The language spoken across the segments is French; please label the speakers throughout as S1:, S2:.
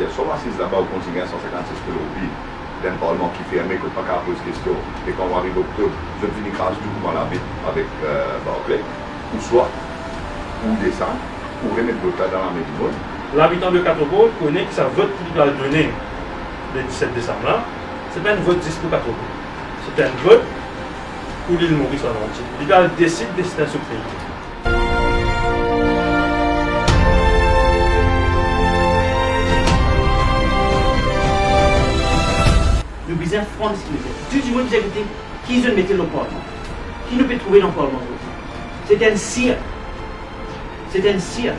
S1: disait, soit assise là-bas au contingent 156 kg d'un parlement qui fermait, que pas qu'à poser question, et quand on arrive au octobre, je finis grâce du coup dans la ville avec Barclay, ou soit, ou descendre, ou remettre l'autre dans la maison.
S2: L'habitant de Catobol connaît que sa vote qu'il doit donner le 17 décembre là, c'est pas un vote juste pour Catobol. C'est un vote pour l'île Maurice en entier. Il doit décider de ce pays.
S3: Nous besoin prendre ce qu'il fait. Du monde qui écouté, qui se mettait dans le Parlement, qui nous peut trouver dans le Parlement. C'est un cirque. C'est un cirque.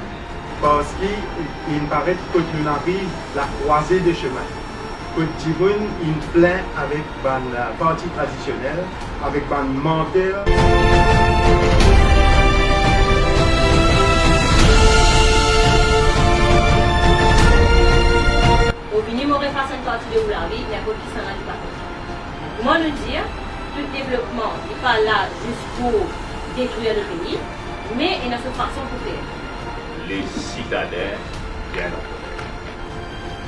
S4: Parce qu'il paraît que nous arrivons la croisée des chemins. Que Timoun il plaint avec le parti traditionnel, avec le menteur.
S5: Opinion m'aurait fait une partie de la vie, il y a beaucoup qui s'en a pas compte. Moi, nous dire, tout développement n'est pas là juste pour détruire le pays, mais il y a une façon pour faire.
S6: Les citadins bien en colère.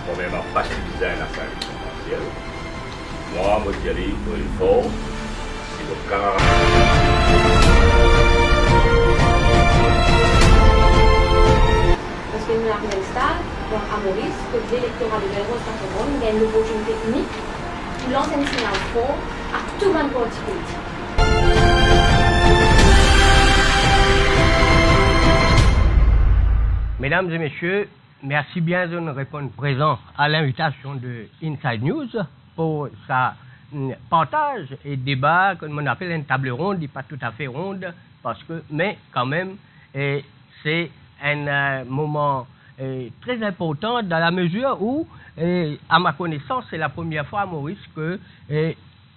S6: Moi-même, à pacifiser la famille potentielle. Moi, je dis pour les forts, si le cas.
S5: Parce que nous avons un stade, à Maurice, que l'électorat de l'Euro-Saint-Laurent gagne l'opportunité unique pour lancer un signal fort à tout le monde politique.
S7: Mesdames et messieurs, merci bien de nous répondre présent à l'invitation de Inside News pour sa partage et débat que l'on appelle une table ronde, pas tout à fait ronde, mais quand même, c'est un moment très important dans la mesure où, à ma connaissance, c'est la première fois à Maurice que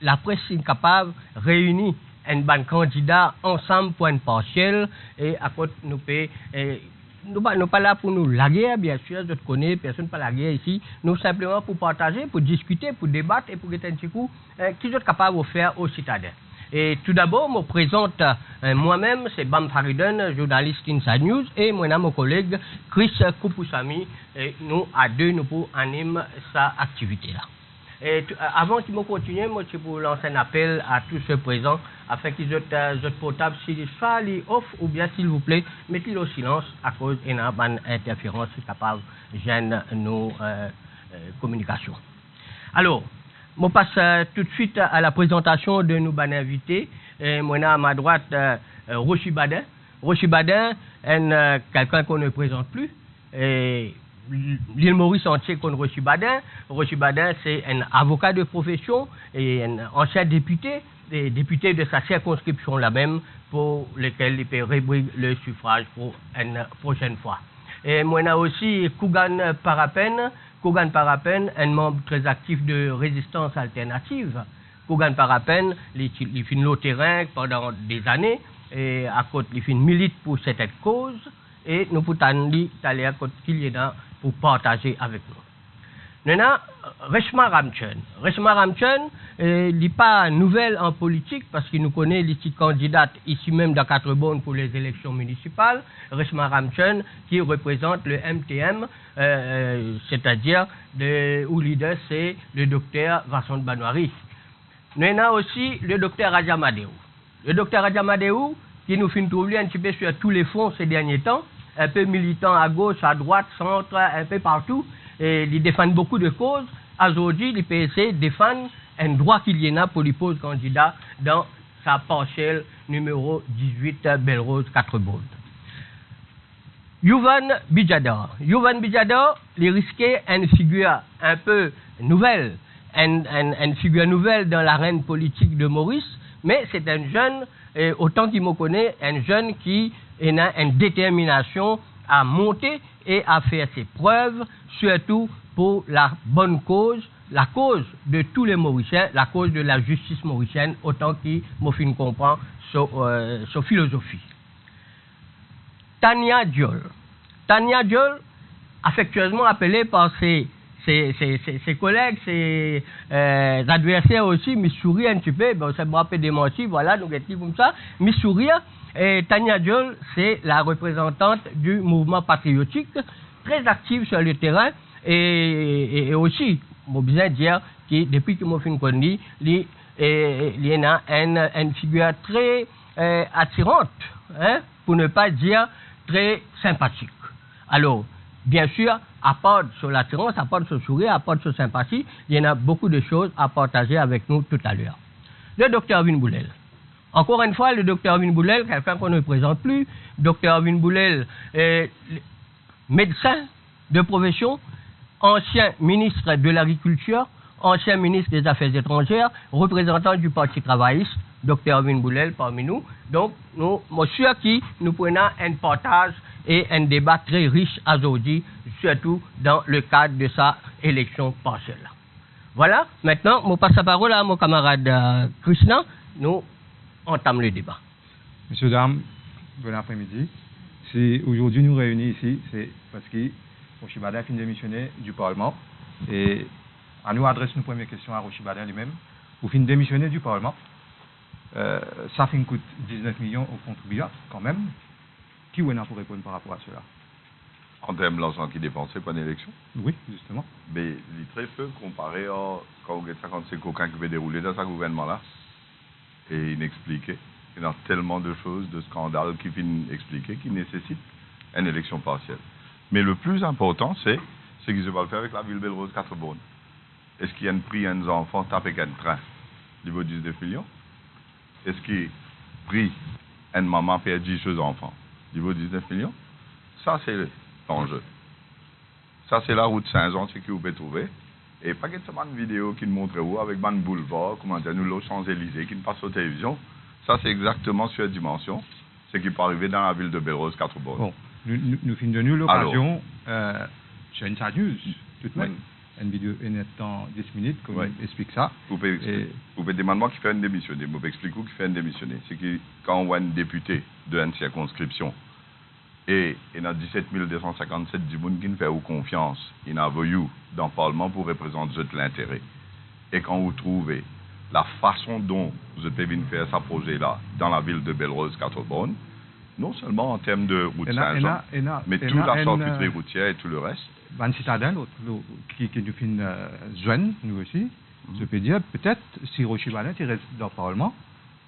S7: la presse est capable de réunir un ban candidat ensemble pour une partielle et à côté nous peut nous ne pas là pour nous la guerre, bien sûr, je te connais, personne pas la guerre ici. Nous simplement pour partager, pour discuter, pour débattre et pour être un petit coup qui sont capables de faire aux citadins. Et tout d'abord, je me présente moi-même, c'est Bam Fariden, journaliste Inside News, et mon collègue Chris Koupoussami. Et nous, à deux, nous pour animer sa activité-là. Et avant qu'il me continue, moi, je pour lancer un appel à tous ceux présents afin qu'ils aient portable, s'il soit off ou bien, s'il vous plaît, mettez-le au silence à cause d'une interférence capable de gêner nos communications. Alors, je passe tout de suite à la présentation de nos invités. Moi, à ma droite, Rochi Badin. Rochi Badin est quelqu'un qu'on ne présente plus. L'île Maurice entier contre Rochi Badin. Rochi Badin, c'est un avocat de profession et un ancien député, et député de sa circonscription là même, pour lequel il peut rebrouiller le suffrage pour une prochaine fois. Et moi, on a aussi Kougan Parapen. Kougan Parapen, un membre très actif de résistance alternative. Kougan Parapen, il fait le terrain pendant des années, et à côté, il fait milite pour cette cause, et nous pouvons aller à côté qu'il y a pour partager avec nous. Maintenant, Reshma Ramchen. Reshma Ramchen, il n'est pas nouvelle en politique parce qu'il nous connaît, il est candidate ici même dans Quatre-Bonnes pour les élections municipales. Reshma Ramchen qui représente le MTM, c'est-à-dire où leader c'est le docteur Vincent Banouari. Nous avons aussi le docteur Rajamadeu. Le docteur Rajamadeu qui nous fait trouver un petit peu sur tous les fronts ces derniers temps, un peu militant à gauche, à droite, centre, un peu partout. Et il défend beaucoup de causes. Aujourd'hui, le PSC défend un droit qu'il y en a pour lui poser candidat dans sa parcelle numéro 18, Belle-Rose, 4 Baudes. Youvan Bijador. Youvan Bijador, il risquait une figure un peu nouvelle, une figure nouvelle dans l'arène politique de Maurice, mais c'est un jeune, autant qu'il me connaît, un jeune qui a une détermination à monter et à faire ses preuves, surtout pour la bonne cause, la cause de tous les Mauriciens, la cause de la justice mauricienne, autant qu'il me comprend sa philosophie. Tania Diol. Tania Diol, affectueusement appelée par ses collègues, ses adversaires aussi, Missouri un petit peu, bon, ça m'a un peu démenti, voilà, donc est comme ça, Missouri. Et Tania Diol, c'est la représentante du mouvement patriotique, très active sur le terrain, et aussi, je besoin dire que depuis que je suis connu, il y a une figure très attirante, hein, pour ne pas dire très sympathique. Alors, bien sûr, à part sur l'attirance, à part sur le sourire, à part sur la sympathie, il y en a beaucoup de choses à partager avec nous tout à l'heure. Le docteur Vinboulel. Encore une fois, le docteur Vinboulel, quelqu'un qu'on ne présente plus, docteur Vinboulel, médecin de profession, ancien ministre de l'Agriculture, ancien ministre des Affaires étrangères, représentant du Parti travailliste, docteur Vinboulel parmi nous. Donc, nous, monsieur qui nous prenons un partage et un débat très riche aujourd'hui, surtout dans le cadre de sa élection partielle. Voilà, maintenant, je passe la parole à mon camarade Krishna. Nous entamons le débat.
S8: Messieurs, dames, bon après-midi. Si aujourd'hui nous réunissons ici, c'est parce que Rochibada finit de démissionner du Parlement. Et à nous adresse une première question à Rochibada lui-même. Vous finissez de démissionner du Parlement. Ça fait coûte 19 millions aux contribuables quand même. Qui est là pour répondre par rapport à cela?
S1: En termes de l'argent qui est dépensé pour une élection?
S8: Oui, justement.
S1: Mais il est très peu comparé à quand c'est quelqu'un qui veut dérouler dans ce gouvernement-là. Et inexpliqué. Il y a tellement de choses, de scandales qui viennent expliquer, qui nécessitent une élection partielle. Mais le plus important, c'est ce qu'ils veulent faire avec la ville Belle-Rose 4 bornes. Est-ce qu'il y a un prix à un enfant taper avec un train, niveau 19 millions? Est-ce qu'il y a un prix à une maman faire 10 choses enfants, niveau 19 millions? Ça, c'est l'enjeu. Ça, c'est la route Saint-Jean, c'est que vous pouvez trouver. Et pas que seulement une vidéo qui nous montre où, avec un boulevard, comment dire, nous, les Champs-Élysées, qui ne passe aux télévisions. Ça, c'est exactement sur la dimension, ce qui peut arriver dans la ville de Belle-Rose 4 bornes.
S8: Bon, nous finissons de nous l'occasion, j'ai une news, tout de même. Une vidéo dans 10 minutes, qu'on explique ça.
S1: Vous pouvez demander moi qui fait une démissionner. Vous pouvez expliquer qui fait une démissionner. C'est que quand on voit un député d'une circonscription, et il y a 17 257 du monde qui ne fait confiance, il y a voulu dans le Parlement pour représenter l'intérêt. Et quand vous trouvez la façon dont vous avez venir faire ce projet-là dans la ville de Belle-Rose 4 bornes, non seulement en termes de route Saint-Jean, mais toute la charcuterie routière et tout le reste.
S8: Van Citadin, qui nous fait jeune, nous aussi, je peux dire, peut-être, si Rochibada reste dans le Parlement,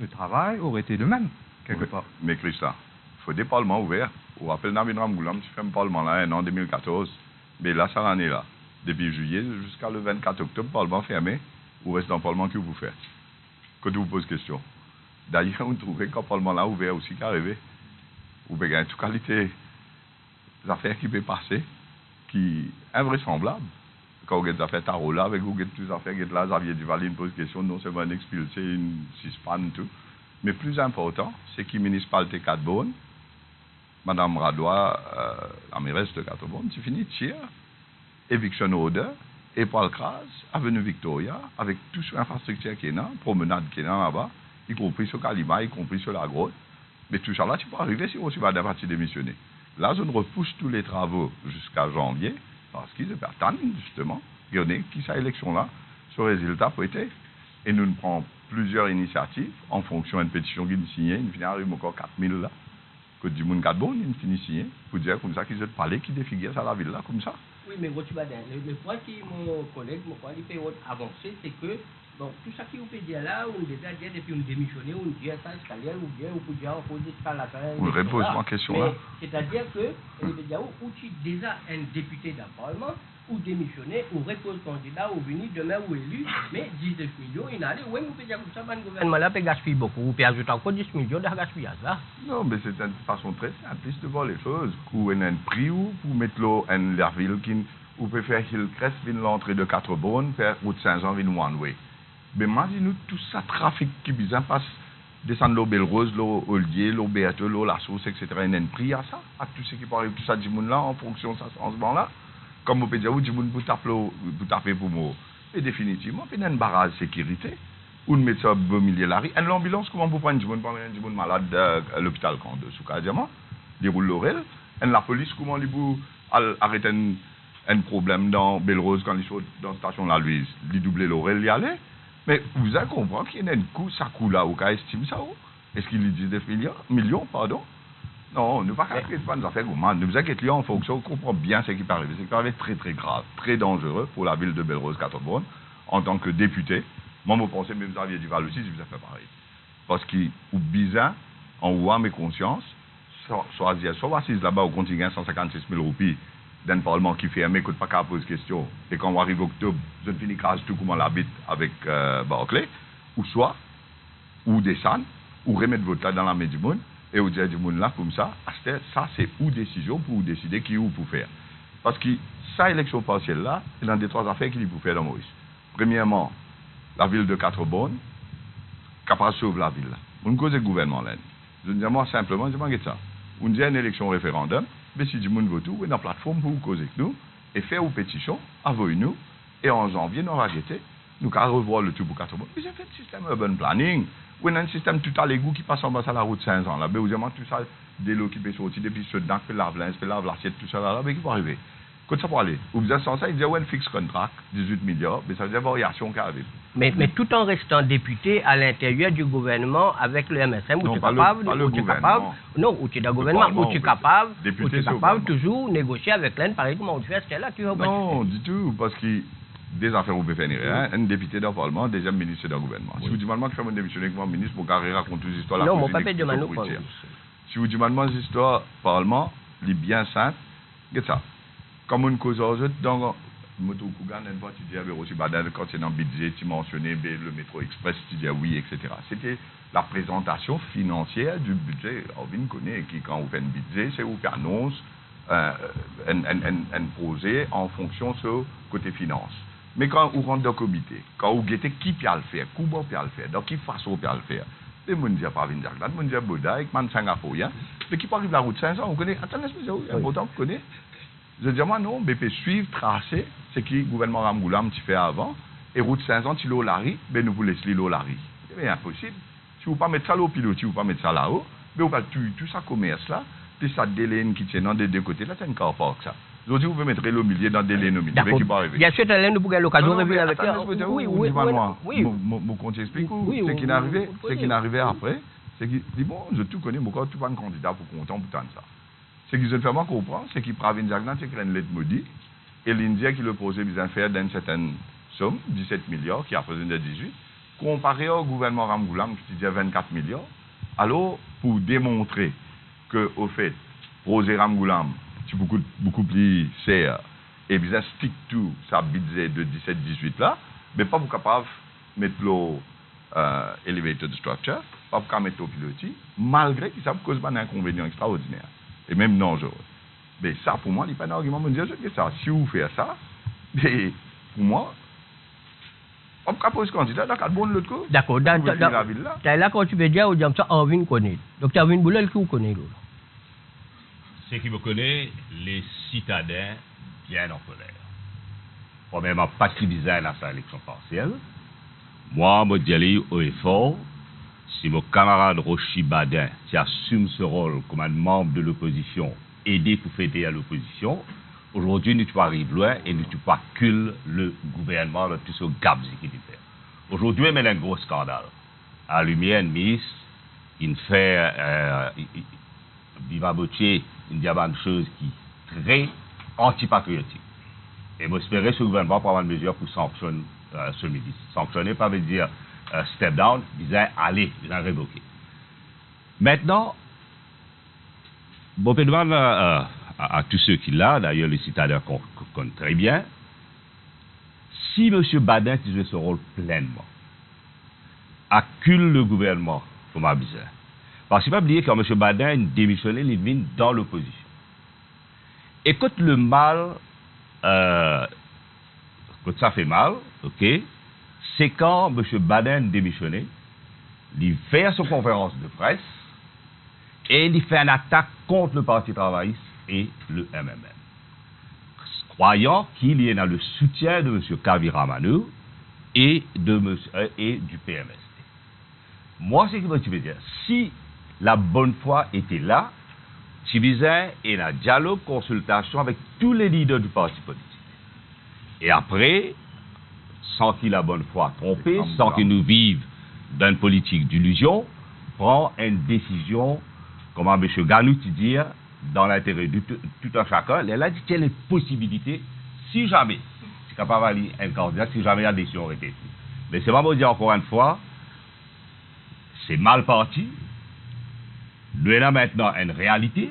S8: le travail aurait été le même, quelque part.
S1: Mais Christa, il faut des parlements ouverts. On rappelle Nabin Ramgoulam, tu fais un parlement là, en 2014, mais là, ça l'année là. Depuis juillet jusqu'à le 24 octobre, parlement fermé, ou reste dans le parlement que vous faites. Quand vous pose question. D'ailleurs, vous trouvez qu'un parlement là ouvert aussi qui arrivé. Vous pouvez gagner toute qualité des affaires qui peuvent passer, qui est invraisemblable. Quand vous avez des affaires tarot là, avec vous, vous avez des affaires, vous là, Xavier Duval pose question, non seulement un expulsé, une suspendre, tout. Mais plus important, c'est que la municipalité 4 bornes, Madame Radois, la mairesse de 4 bornes, tu finis tiers, éviction order, et Paul Kras, avenue Victoria, avec toute l'infrastructure qui est là, promenade qui est là-bas, y compris sur Kalima, y compris sur la grotte. Mais tout ça là, tu peux arriver si on va partir démissionner. Là, je repousse tous les travaux jusqu'à janvier, parce qu'ils attendent justement, qui sa élection là, ce résultat peut être. Et nous prenons plusieurs initiatives en fonction d'une pétition qui est signée, il arrive encore 4000 là, que du monde 4 bornes, il finit signé, pour dire comme ça qu'ils ont parlé, qui défigure ça la ville là, comme ça.
S7: Oui, mais le point qui mon collègue, mon collègue peut avancer, c'est que bon, tout ça qui vous peut dire là, on déjà dit depuis on démissionné, on dit ça escalier, ou bien on peut dire on pose escalator.
S1: Vous répondez à ma question là.
S7: C'est-à-dire que, ou tu déjà un député d'un Parlement, ou démissionné, ou repose candidat, ou venu demain ou élu, mais 19 millions, il allait, oui, vous pouvez dire comme ça, le gouvernement là peut gaspiller beaucoup, vous pouvez ajouter encore 10 millions de gaspillage là.
S1: Non, mais c'est une façon très simple de voir les choses. Ou un prix ou pour mettre l'eau en la ville qui ou peut faire Hillcrest, vient l'entrée de 4 bornes, faire route Saint-Jean, vient one way. Mais imaginez-nous tout ça trafic qui bizarre passe, descendre l'eau Belle-Rose, l'eau Ollier, l'eau Béateux, l'eau La Source, etc. Il y a un prix à ça, à tout ce qui peut arriver, tout ça du monde là, en fonction de ça, en ce moment-là. Comme on peut dire, du monde pour taper pour moi. Et définitivement, il y a un barrage de sécurité, ou une médecin au milieu de la rue, une ambulance, comment vous prenez du monde malade à l'hôpital quand de Souka Diamant, déroule l'oreille, et la police, comment ils vous arrêter un problème dans Belle-Rose quand ils sont dans la station La Louise, ils doublent l'oreille, y aller. Mais vous avez compris qu'il y a un coup, ça coule là, ou qu'on estime ça, est-ce qu'il y a 19 millions, pardon? Non, nous ne pas traiter de affaires gourmandes. Nous inquiétons en fonction, on comprend bien ce qui peut arriver. Ce qui peut arriver très très grave, très dangereux pour la ville de Belle-Rose-Catherine. En tant que député, moi, je pensais même que Xavier Duval aussi, je vous ai fait pareil. Parce qu'il ou bizarre, en ouvrant mes consciences, soit assise là-bas au contingent 156 000 roupies d'un parlement qui fermé, que pas qu'à poser question. Et quand on arrive octobre, je finis crasse tout comme on l'habite avec Barclay, ou soit, ou descendre, ou remettre votre là dans la main du monde, et au dire du monde là, comme ça, c'est ou décision pour décider qui ou pour faire. Parce que ça, élection partielle là, il y a des trois affaires qu'il faut faire dans Maurice. Premièrement, la ville de Quatre-Bornes, capable de sauver la ville là. On cause le gouvernement là. Je dis moi simplement, je m'inquiète ça. On dit une élection référendum, mais si du monde vote tout, on a une plateforme pour causer avec nous, et faire une pétition, envoyer-nous, et en janvier, nous arrêter, nous allons revoir le tout pour Quatre-Bornes. Mais j'ai fait un système urban planning. On a un système tout à l'égout qui passe en bas à la route 5 ans. Là, vous avez tout ça, des lots qui peuvent sortir, depuis ceux dedans, qui lavent l'ince, qui lavent l'assiette, tout ça là, mais qui va arriver. Quand ça peut aller. Vous avez sans ça, il dit, ouais, un fixe contract, 18 milliards, mais ça veut dire variation qui arrive.
S7: Mais tout en restant député à l'intérieur du gouvernement avec le MSM, où tu es capable, où tu es dans le gouvernement, où tu es capable, toujours négocier avec l'un, pareil, comment on fait, c'est là, tu vas.
S1: Non, du tout, parce que des affaires vous pouvez faire un député dans le Parlement, deuxième ministre dans le gouvernement. Si vous demandez que je vais me démissionner comme ministre pour carrière raconter des histoires,
S7: non, mon papa demande pas.
S1: Si vous demandez des histoires Parlement, il est bien simple. Regarde ça. Comme une cause aux autres, donc, moto Kougan, tu dis, aussi, quand c'est dans le budget, tu mentionnais le métro express, tu dis oui, etc. C'était la présentation financière du budget. Alvin connaît qui, quand vous faites un budget, c'est vous qui annonce un projet en fonction de ce côté finance. Mais quand vous rentrez dans le comité, quand vous guettez qui peut le faire, comment peut le faire, dans quelle façon peut le faire, les gens ne disent pas venir là, les gens disent Boda, avec Mansangafoya, mais qui peut arriver à la route 500, vous connaissez, attendez, important, vous connaissez. Je dis, moi non, BP suivre, tracer, c'est qui le gouvernement Ramgoulam tu fait avant, et route 500, tu l'as Larry, ben nous vous laissez l'eau Larry. C'est impossible. Si vous ne pas mettre ça là au pilote, si vous ne pas mettre ça là-haut, ben vous allez tout ça commerce là, puis ça délène qui tient dans des deux côtés, là c'est un car park ça. Aujourd'hui, vous pouvez mettre le milieu dans des lignes au milieu. D'accord. Bien
S7: sûr, tu pour l'occasion de revenir avec toi.
S1: Oui. Mon compte explique ce qui est arrivé après. C'est qu'il dit, bon, je tout connais, mais quand tu vas un candidat pour content pour ça. Ce qu'ils ont fait moi comprendre, c'est qu'ils prennent une diagnose, c'est qu'ils une lettre maudite, et l'Indien qui le posait bien faire d'une certaine somme, 17 milliards, qui a besoin de 18, comparé au gouvernement Ramgoulam, qui disait 24 milliards, alors, pour démontrer que, au fait, Rosé Ramgoulam, c'est beaucoup plus serre, et bien stick to sa budget de 17-18 là, mais pas pour capable de mettre elevated structure, pas pour mettre au pilotis, malgré qu'il ça cause un inconvénient extraordinaire, et même dangereux. Mais ça, pour moi, il n'y a pas d'argument pour dire que ça. Si vous faites ça, mais pour moi, on peut poser candidat, d'accord, bon de l'autre côté.
S7: D'accord, là, quand tu veux dire, on dit ça, Arvin connaît. Donc, tu as Arvin Boulel qui vous connaît, là.
S6: Ceux qui me connaissent, les citadins bien en colère. Premièrement, pas si bizarre dans sa élection partielle. Moi, je dis haut et fort, si mon camarade Rochi Badin qui assume ce rôle comme un membre de l'opposition, aider pour fêter à l'opposition, aujourd'hui, nous ne pouvons pas arriver loin et nous ne pouvons pas culer le gouvernement de tout ce gabzi qu'il fait. Aujourd'hui, il y a un gros scandale. À la lumière, une ministre, il fait Viva Botier, une diamant chose qui est très antipatriotique. Et j'espère que ce gouvernement prend une mesure pour sanctionner ce ministre. Sanctionner, pas veut dire step down, disait allez, il a révoqué. Maintenant, bon, je demande à tous ceux qui l'ont, d'ailleurs les citadins qu'on connaît très bien, si M. Badin jouait ce rôle pleinement, accule le gouvernement, comme à bizarre. Parce qu'il ne faut pas oublier que quand M. Badin démissionné, il vient dans l'opposition. Et quand le mal, quand ça fait mal, ok, c'est quand M. Badin démissionné, il fait son conférence de presse et il fait une attaque contre le Parti travailliste et le MMM. Croyant qu'il y a le soutien de M. Kavira Manou et du PMST. Moi, c'est ce que je veux dire. Si la bonne foi était là, Tibizin et un dialogue, consultation avec tous les leaders du parti politique. Et après, sans qu'il la bonne foi trompée, sans qu'il nous vive d'une politique d'illusion, prend une décision comment M. Ganou dit, dans l'intérêt de tout un chacun, elle a dit qu'il y a une possibilité, si jamais, c'est capable d'aller un candidat, si jamais la décision aurait été prise. Mais c'est pas me dire encore une fois, c'est mal parti. Nous avons maintenant une réalité.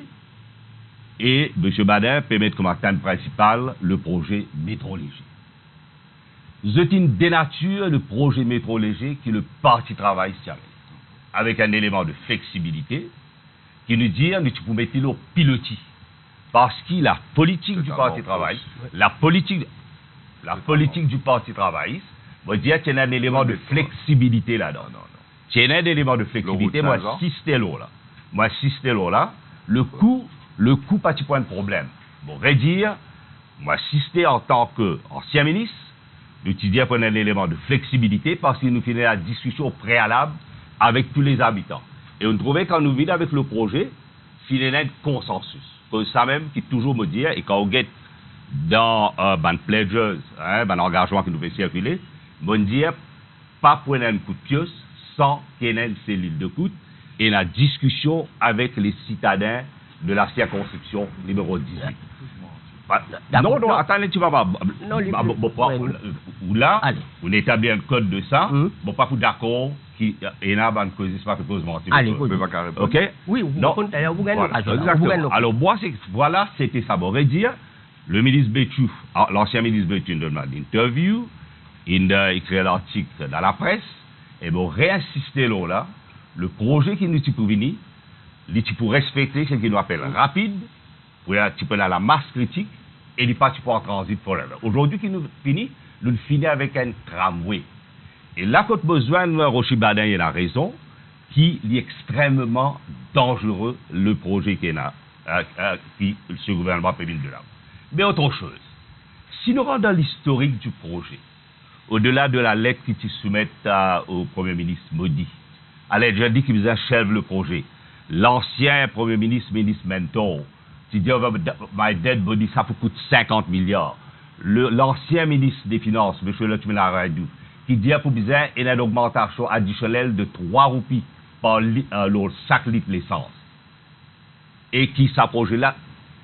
S6: Et M. Bader peut mettre comme thème principal le projet métro léger. C'est une dénature le projet métro léger qui le Parti travail s'y amène. Avec un élément de flexibilité qui nous dit que tu peux mettre le pilotis. Parce que la politique du Parti travail, la politique du Parti travail, veut dire qu'il y a un élément de flexibilité là-dedans. Il y a un élément de flexibilité, moi, si c'était là, le coût, pas de point de problème. Bon, redire, moi, si c'était en tant qu'ancien ministre, nous disons qu'on a un élément de flexibilité parce qu'il nous finit la discussion préalable avec tous les habitants. Et on trouvait quand nous vivons avec le projet, il y a un consensus. C'est ça même qui toujours me dit, et quand on get dans pledges, un engagement qui nous fait circuler, on dit pas pour un coup de pioche sans qu'il y ait une cellule de coût et la discussion avec les citadins de la circonscription numéro 18. Non, attendez, tu vas voir. Là, on établit un code de ça, bon, pas pour d'accord, qui est là, on cause pas que cause mentir.
S7: Allez,
S6: ok?
S7: Oui, vous
S6: exactement. Alors, moi, voilà, c'était ça. Bon, redire, le ministre Bétu, l'ancien ministre Bétu, donne une interview, il a écrit l'article dans la presse, et bon, réinsister là, le projet qui nous peut venir, il pour respecter ce qu'il nous appelle rapide, tu peux aller à la masse critique, et il pas tu peux en transit forever. Aujourd'hui, nous finissons avec un tramway. Et là, quand besoin de Rochi Badin, il a raison, qui est extrêmement dangereux, le projet qu'il a, qui ce gouvernement peut venir de là. Mais autre chose, si nous rentrons dans l'historique du projet, au-delà de la lettre qui te soumette au Premier ministre Modi, elle a déjà dit qu'il faisait chèvre le projet. L'ancien Premier ministre, ministre Mentor, qui dit my dead body, ça coûte 50 milliards. L'ancien ministre des Finances, M. Lachmina Radou, qui dit pour besoin une augmentation additionnelle de 3 roupies par chaque litre d'essence. Et qui ce projet-là,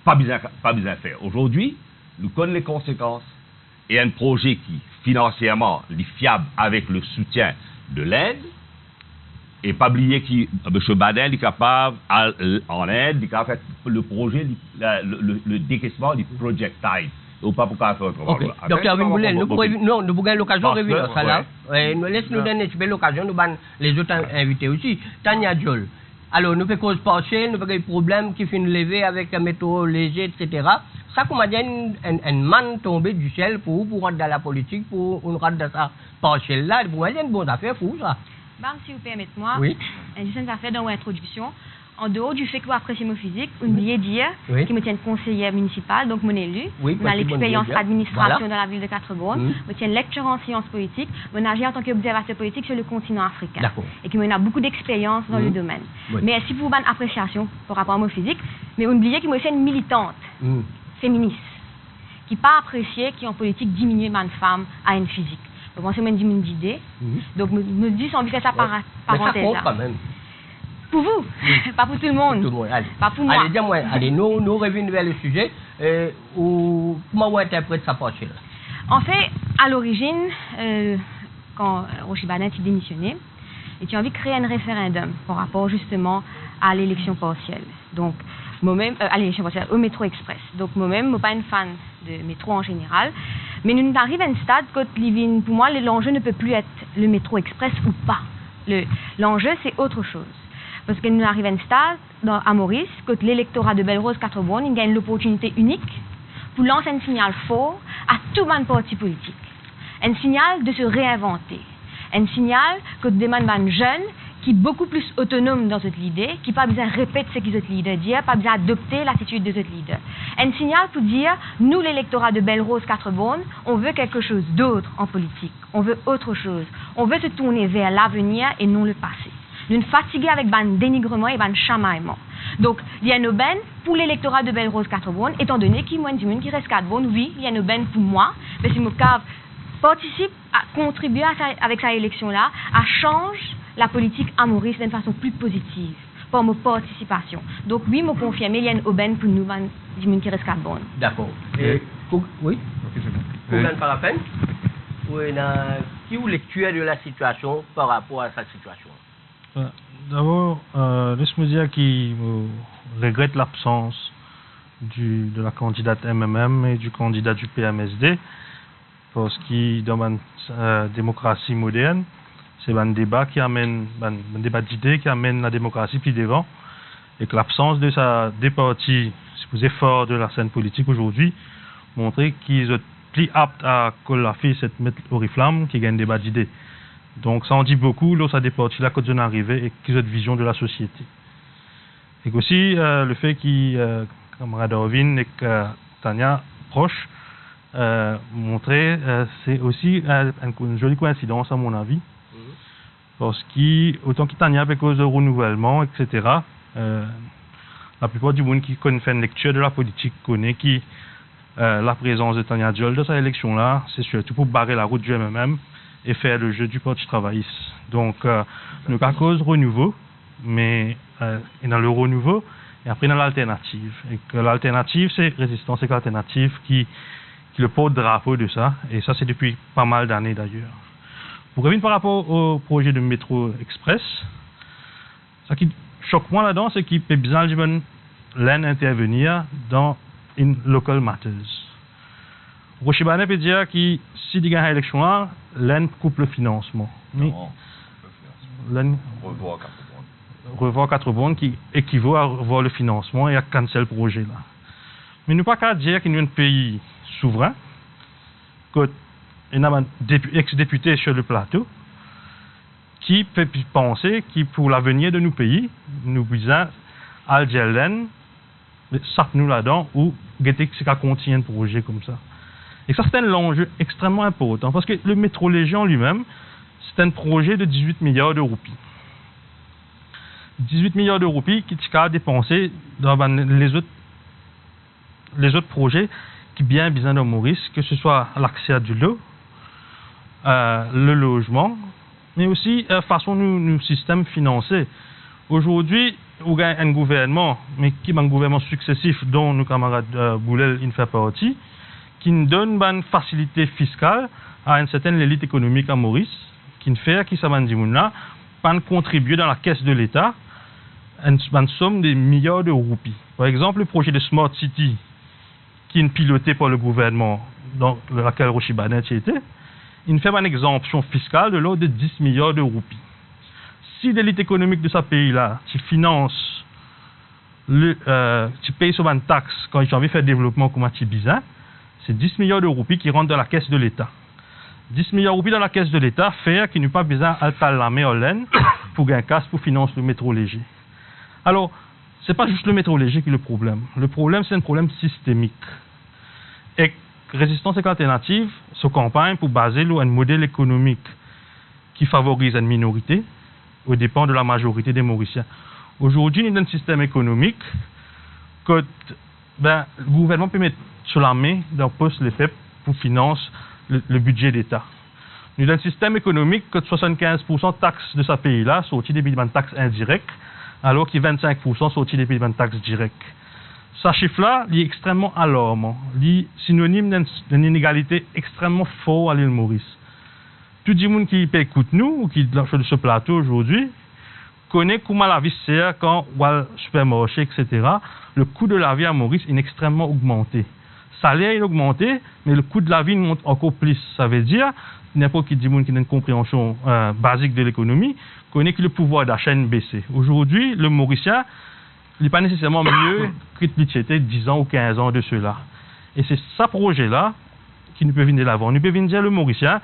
S6: pas besoin faire. Aujourd'hui, nous connaissons les conséquences. Et un projet qui, financièrement, est fiable avec le soutien de l'aide, et pas oublier que M. Badin est capable, en aide, il est capable de faire le projet, le décaissement du projectile. Ou pas pour faire autrement.
S7: Docteur Wimboulel, nous avons l'occasion de revenir à ça là. Laisse-nous donner l'occasion, nous avons les autres invités aussi. Tania Diol. Alors, nous faisons cause partielle, nous faisons des problèmes qui finissent lever avec un métro léger, etc. Ça, comme on dit, une manne tombée du ciel pour rentrer dans la politique, pour rentrer dans sa partielle là, pour aller une bonne affaire pour ça.
S9: Si vous permettez-moi,
S7: oui.
S9: Juste une affaire dans l'introduction. En dehors du fait que vous appréciez mon physique, vous oubliez de dire que je me tiens conseillère municipale, donc mon élu.
S7: Oui,
S9: on a l'expérience administration
S7: voilà.
S9: dans la ville de Quatre-Bornes. Je tiens lecture en sciences politiques. Je agis en tant qu'observateur politique sur le continent africain. Et qui a beaucoup d'expérience dans le domaine.
S7: Oui.
S9: Mais si vous avez une appréciation par rapport à mon physique, mais vous oubliez que je suis une militante féministe qui pas appréciée qui en politique diminuer ma femme à une physique. Donc, moi, c'est une idée. Donc, je me dis, si on veut faire ça parenthèse.
S7: Mais ça compte quand même.
S9: Pour vous, pas pour tout le monde.
S7: Tout le monde. Allez.
S9: Pas pour moi.
S7: Allez, dis-moi, allez, nous revenons vers le sujet. Comment vous interprétez ça partielle?
S9: En fait, à l'origine, quand Rochi Badin a démissionné, il a envie de créer un référendum par rapport justement à l'élection partielle. Donc, moi-même, à l'élection partielle, au métro express. Donc, moi-même, je ne suis pas une fan de métro en général. Mais nous arrivons à un stade quand, pour moi, l'enjeu ne peut plus être le métro express ou pas. L'enjeu, c'est autre chose. Parce que nous arrivons à un stade, à Maurice, quand l'électorat de Belle-Rose Quatre-Bornes, il gagne l'opportunité unique pour lancer un signal fort à tout le parti politique. Un signal de se réinventer. Un signal que demande un jeune qui est beaucoup plus autonome dans cette idée, qui n'a pas besoin de répéter ce qu'ils ont leader dire, pas besoin d'adopter l'attitude de cette leader. Un signal pour dire, nous, l'électorat de Belle-Rose Quatre-Bornes, on veut quelque chose d'autre en politique. On veut autre chose. On veut se tourner vers l'avenir et non le passé. Nous sommes fatigués avec le dénigrement et le chamaillement. Donc, il y a une aubaine pour l'électorat de Belle-Rose Quatre-Bornes, étant donné qu'il y a du monde qui reste Quatre-Bornes, oui, il y a une aubaine pour moi, mais si mon cave participe à contribuer avec sa élection-là, à changer la politique à Maurice d'une façon plus positive. par ma participation. Donc, oui, me confirmer, il y a une aubaine pour nous, du monde qui reste carbone.
S7: D'accord. Et, oui?
S8: Ok, c'est bon.
S7: Aubaine par la peine? Oui, qui est lecture de la situation par rapport à cette situation?
S2: D'abord, laisse-moi dire qu'il regrette l'absence de la candidate MMM et du candidat du PMSD, parce que dans une démocratie moderne, c'est un débat qui amène, un débat d'idées qui amène la démocratie plus devant, et que l'absence de des partis supposés forts de la scène politique aujourd'hui montrer qu'ils sont plus aptes à coller cette mettre oriflamme qui gagne un débat d'idées. Donc ça en dit beaucoup, là ça des partis là quand on est arrivé et qu'ils ont une vision de la société. Et aussi le fait que camarade Darwin et que Tania proches montrer c'est aussi une jolie coïncidence à mon avis. Parce que, autant que Tania, à cause de renouvellement, etc., la plupart du monde qui fait une lecture de la politique connaît que la présence de Tania Diol dans cette élection-là, c'est surtout pour barrer la route du MMM et faire le jeu du Parti travailliste. Donc, nous à cause renouveau, mais dans le renouveau, et après dans l'alternative. Et que l'alternative, c'est résistance et l'alternative qui le porte-drapeau de ça, et ça c'est depuis pas mal d'années d'ailleurs. Pour revenir par rapport au projet de métro express, ce qui choque moi là-dedans, c'est qu'il peut bien intervenir dans une local matters. Rochibane peut dire que si il y a une élection là, l'EN coupe le financement.
S1: Non,
S2: l'EN revoir 4 bonnes qui équivaut à revoir le financement et à cancel le projet là. Mais nous pas qu'à dire qu'il y a un pays souverain, que il y a un ex-député sur le plateau qui peut penser que pour l'avenir de nos pays, nous disons à l'Algérien, ça nous là-dedans, ou guetter que ça contient un projet comme ça. Et ça, c'est un enjeu extrêmement important, parce que le métro Légion lui-même, c'est un projet de 18 milliards de roupies. 18 milliards de roupies qui sont dépensés dans les autres projets qui bien besoin de Maurice, que ce soit l'accès à du l'eau, le logement, mais aussi façon nous système financier. Aujourd'hui, on a un gouvernement, mais qui est un gouvernement successif dont nos camarades Boulel il fait partie, qui nous donne une facilité fiscale à une certaine élite économique à Maurice, qui ne fait qui ça va dire là, pas contribuer dans la caisse de l'État une somme de milliards de roupies. Par exemple, le projet de Smart City, qui est piloté par le gouvernement dans lequel Rochibane était, il fait une exemption fiscale de l'ordre de 10 milliards de roupies. Si l'élite économique de ce pays-là, tu finances, tu payes sur une taxe quand tu as envie de faire développement comme tu bizarre, c'est 10 milliards de roupies qui rentrent dans la caisse de l'État. 10 milliards de roupies dans la caisse de l'État fait qu'il n'y a pas besoin de la main en laine pour gagner un casse pour financer le métro léger. Alors, ce n'est pas juste le métro léger qui est le problème. Le problème, c'est un problème systémique. Et Résistance et Alternative se campagne pour baser un modèle économique qui favorise une minorité aux dépens de la majorité des Mauriciens. Aujourd'hui, nous avons un système économique que le gouvernement peut mettre sur la main d'un poste les peuples pour financer le budget d'État. Nous avons un système économique que 75% de taxes de ce pays-là sont sorties des taxes indirectes, alors que 25% sont sorties des taxes directes. Ce chiffre-là est extrêmement alarmant. Il est synonyme d'une inégalité extrêmement forte à l'île Maurice. Tout le monde qui écoute nous, ou qui est sur ce plateau aujourd'hui, connaît comment la vie sert quand on va au supermarché, etc. Le coût de la vie à Maurice est extrêmement augmenté. Le salaire est augmenté, mais le coût de la vie monte encore plus. Ça veut dire, n'importe qui dit qui a une compréhension basique de l'économie, connaît que le pouvoir d'achat est baissé. Aujourd'hui, le Mauricien, il n'est pas nécessairement mieux que ce était 10 ans ou 15 ans de cela. Et c'est ce projet-là qui nous peut venir de l'avant. Nous peut venir dire le Mauricien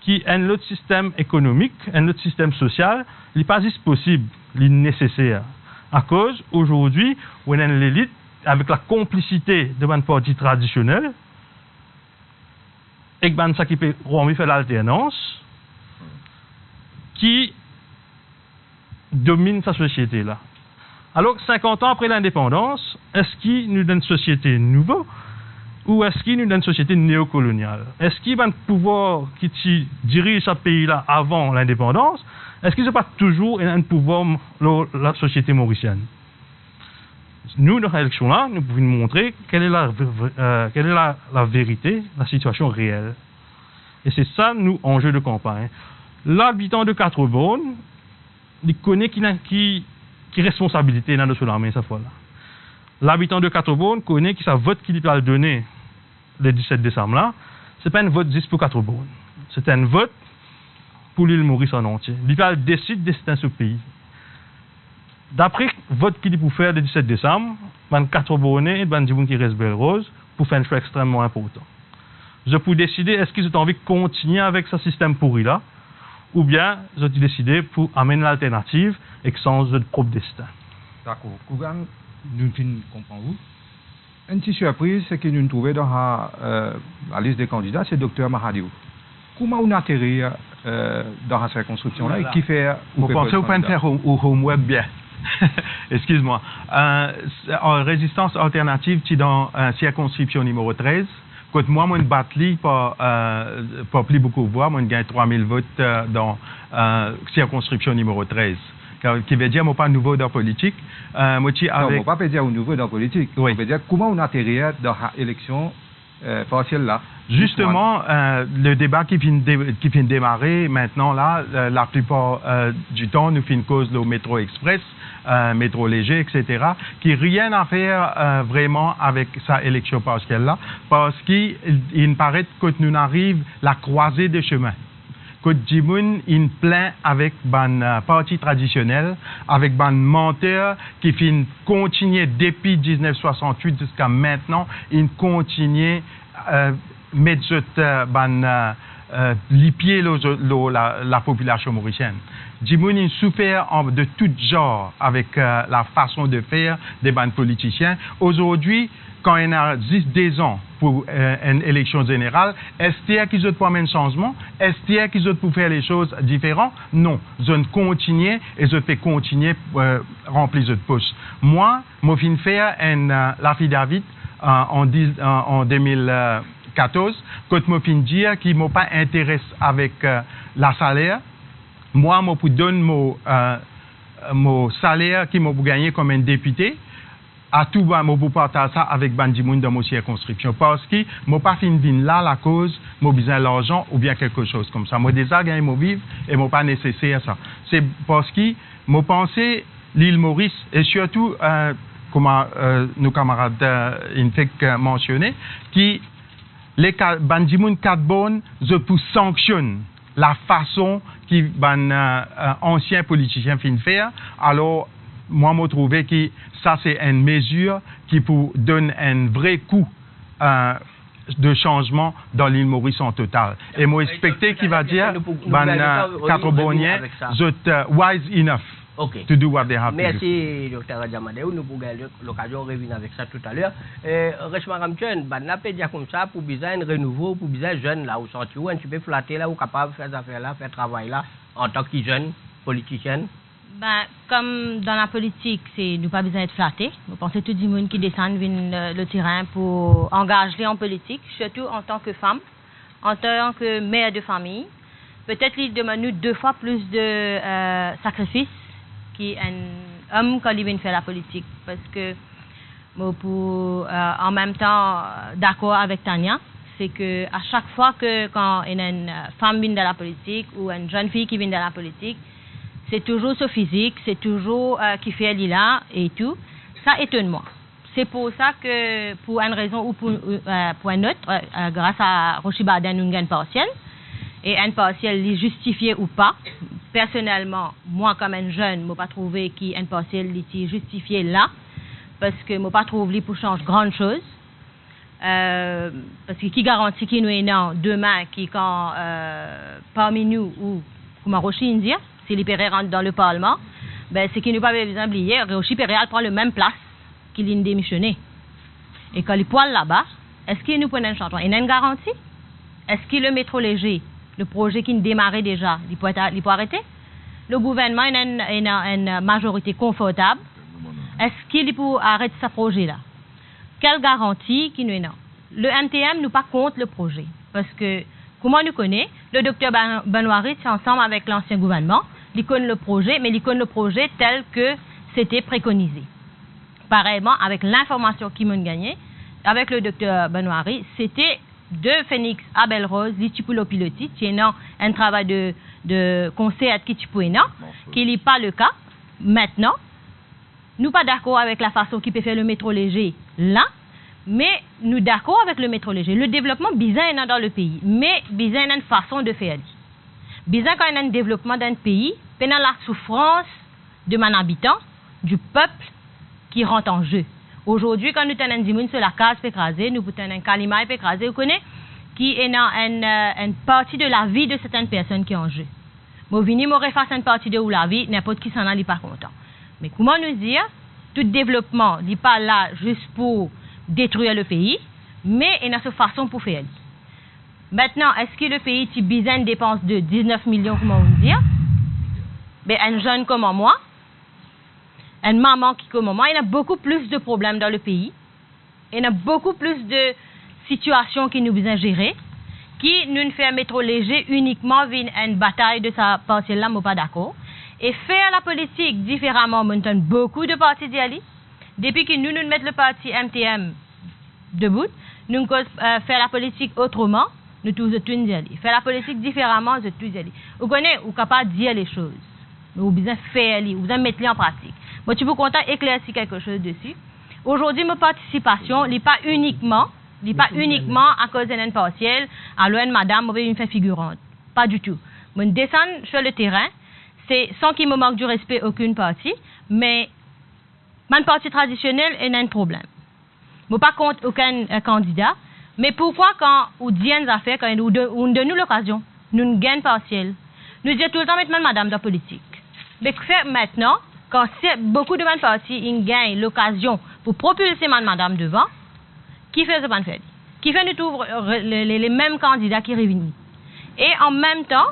S2: qui a un autre système économique, un autre système social, il n'est pas juste possible, il est nécessaire. À cause, aujourd'hui, on a l'élite, avec la complicité de un parti traditionnel, et que ça qui peut envie faire l'alternance, qui domine sa société là. Alors, 50 ans après l'indépendance, est-ce qu'il nous donne une société nouvelle ou est-ce qu'il y a une société néocoloniale? Est-ce qu'il y a un pouvoir qui dirige ce pays-là avant l'indépendance? Est-ce qu'il n'y a pas toujours un pouvoir dans la société mauricienne? Nous, dans cette élection-là, nous pouvons montrer quelle est la vérité, la situation réelle. Et c'est ça, nous, enjeu de campagne. L'habitant de Quatre-Bornes, il connaît qui responsabilité dans notre armée, cette fois-là. L'habitant de Quatre-Bornes connaît qui sa vote qu'il va le donner le 17 décembre là, c'est pas un vote juste pour Quatre-Bornes. C'est un vote pour l'île Maurice en entier. Il va décider de destin ce pays. D'après le vote qu'il pour faire le 17 décembre, il y a 4 Bornais et il y a qui reste Belle Rose pour faire un choix extrêmement important. Je peux décider est-ce qu'ils ont envie de continuer avec ce système pourri là, ou bien je peux décider pour amener l'alternative et que sans notre propre destin.
S8: D'accord. Kougan, nous comprenons. Une petite surprise, c'est que nous trouvons dans la liste des candidats, c'est Dr Mahadiou. Comment on atterrit dans cette circonscription-là et qui fait...
S10: Vous pensez que vous pouvez faire au homework bien. Excuse-moi. En résistance alternative, tu es dans circonscription numéro 13. Quand moi, je battu pas plus beaucoup de voix, moi, je gagne 3000 votes dans circonscription numéro 13. Qui veut dire, moi, pas nouveau dans la politique.
S8: Non, on pas dire nouveau dans la politique. Oui. On veut dire comment on atterrit dans l'élection partielle là.
S10: Justement, le débat qui vient de démarrer maintenant là, la plupart du temps, nous fait une cause le métro express, métro léger, etc., qui n'a rien à faire vraiment avec sa élection partielle là, parce qu'il me paraît que nous arrivons à la croisée des chemins. Que Djimoun il plein avec ban parti traditionnel, avec ban menteur qui fin continuer depuis 1968 jusqu'à maintenant, il continue mettre les pieds la population mauricienne. Djimoun il souffert de tout genre avec la façon de faire des ban politiciens. Aujourd'hui, quand il y a 10 ans pour une élection générale, est-ce qu'ils ont pour amener un changement? Est-ce qu'ils ont pour faire les choses différentes? Non. Ils ont continué et ils ont fait continuer remplir de poches. Moi, je viens faire l'affidavit en 2014, quand je viens dire qu'ils ne m'ont pas intéressé avec la salaire. Moi, je donne mon salaire qui m'a gagné comme un député. À tout bas, je partage ça avec Bandimoun dans mon circonscription. Parce que je n'ai pas fini là la cause, je besoin de l'argent ou bien quelque chose comme ça. Je déjà gagné mon vivre et je n'ai pas nécessaire ça. C'est parce que je pensais l'île Maurice et surtout, comme nos camarades mentionné, que les Bandimoun 4 bonnes, je peux sanctionner la façon que les anciens politiciens finissent faire. Alors, moi, je trouve que ça, c'est une mesure qui peut donner un vrai coup de changement dans l'île Maurice en total. Et moi, expecté qu'il va dire, 4 Borniens, wise enough to do what they have to do.
S7: Merci, Dr. Radjamadeu. Nous avons l'occasion de revenir avec ça tout à l'heure. Rechma Ramchen, on peut dire comme ça, pour besoin un renouveau, pour besoin jeune là, où sortir, où un petit peu flatté là, où capable de faire des affaires là, faire travail là, en tant que jeune politicienne.
S9: Comme dans la politique, nous n'avons pas besoin d'être flattés. Vous pensez tout le monde qui descend le terrain pour engager en politique, surtout en tant que femme, en tant que mère de famille. Peut-être qu'il demande nous 2 fois plus de sacrifices qu'un homme quand il vient faire la politique. Parce que, en même temps, d'accord avec Tania, c'est que à chaque fois que quand une femme vient dans la politique ou une jeune fille qui vient dans la politique, c'est toujours ce physique, c'est toujours qui fait là et tout. Ça étonne moi. C'est pour ça que, pour une raison ou pour une autre, grâce à Rochibaden, nous gagnons partiel. Et un partiel justifié ou pas. Personnellement, moi, comme un jeune, je n'ai pas trouvé qu'un partiel est justifié là. Parce que je n'ai pas trouvé pour changer grande chose. Parce que qui garantit qu'il nous est demain, qui quand parmi nous, ou comme Rochi dire, si les Péré rentrent dans le Parlement, ben, c'est qu'il n'y a pas besoin d'oublier, Rochi Péré prend le même place qu'il a démissionné. Et quand les poils là-bas, est-ce qu'il nous prend un changement? Il y a une garantie? Est-ce que le métro léger, le projet qui démarrait déjà, il peut arrêter? Le gouvernement a une majorité confortable. Est-ce qu'il peut arrêter ce projet-là? Quelle garantie qu'il nous est?
S11: le MTM nous pas contre le projet. Parce que, comment nous connaît, le docteur Benoît Ritz, ensemble avec l'ancien gouvernement, il connaît le projet, mais il connaît le projet tel que c'était préconisé. Pareillement, avec l'information qu'ils m'ont gagnée, avec le docteur Benoît Ritz, c'était de Phoenix à Belle-Rose, l'Ichipulo Piloti, qui est un travail de conseil à Kichipuena, qui n'est pas le cas. Maintenant, nous pas d'accord avec la façon qu'il peut faire le métro léger là, mais nous d'accord avec le métro léger. Le développement bizarre est dans le pays, mais bizarre est une façon de faire. Bizarre quand il y a un développement d'un pays, pendant la souffrance de mon habitant, du peuple qui rentre en jeu. Aujourd'hui, quand nous tenons un dimoun sur la case pécrasée, nous tenons un calima pécrasé, vous connaissez, qui est dans une partie de la vie de certaines personnes qui est en jeu. Moi, vini, moi, refasse une partie de la vie, n'importe qui s'en n'est pas content. Mais comment nous dire, tout développement n'est pas là juste pour détruire le pays, mais il y a une façon pour faire. Maintenant, est-ce que le pays a besoin de dépenses de 19 millions, comment on dit? Ben, un jeune comme moi, une maman qui comme moi, il y a beaucoup plus de problèmes dans le pays. Il y a beaucoup plus de situations qui nous besoin gérer, qui nous fait un métro léger uniquement via une bataille de sa partie là, moi pas d'accord. Et faire la politique différemment, maintenant beaucoup de partis d'y aller. Depuis que nous mettons le parti MTM debout, nous faire la politique autrement, nous tous y aller. Faire la politique différemment, nous tous y aller. Vous connaissez, vous êtes capable de dire les choses. Vous besoin faire, vous besoin mettre les en pratique. Moi, tu peux compter éclaircir quelque chose dessus. Aujourd'hui, ma participation n'est pas uniquement à cause d'un partiel, à l'ON madame, je vais me faire figurante. Pas du tout. Je descends sur le terrain, c'est sans qu'il me manque du respect aucune partie, mais mon parti traditionnel est un problème. Je ne pas contre aucun candidat, mais pourquoi quand on dit une affaire, quand on donne nous l'occasion, nous gagnons partiel, nous disons tout le temps maintenant madame de la politique. Mais faire maintenant, quand beaucoup de mon parti gagnent l'occasion pour propulser madame devant, qui fait ce qu'on fait? Qui fait nous trouver les mêmes candidats qui reviennent. Et en même temps,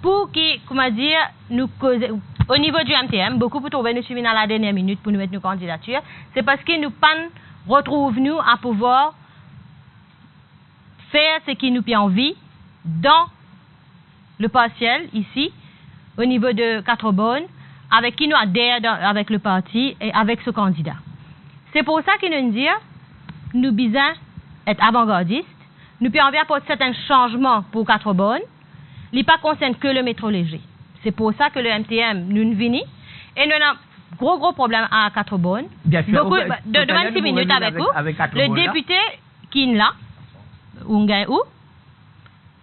S11: pour qui, comment dire, nous causer, au niveau du MTM, beaucoup pour trouver nous suivre dans la dernière minute pour nous mettre nos candidatures, c'est parce que nous retrouvent nous à pouvoir faire ce qui nous fait envie dans le partiel ici, au niveau de Quatre-Bonnes, avec qui nous adhèrent avec le parti et avec ce candidat. C'est pour ça que nous disons, nous besoin être avant-gardistes, nous pouvons apporter certains changements pour Quatre-Bonnes, il n'est pas concerne que le métro léger. C'est pour ça que le MTM nous vient et nous avons gros problème à Quatre-Bonnes.
S7: Bien sûr.
S11: Beaucoup, de 26 minutes avec vous. Le député qui est là,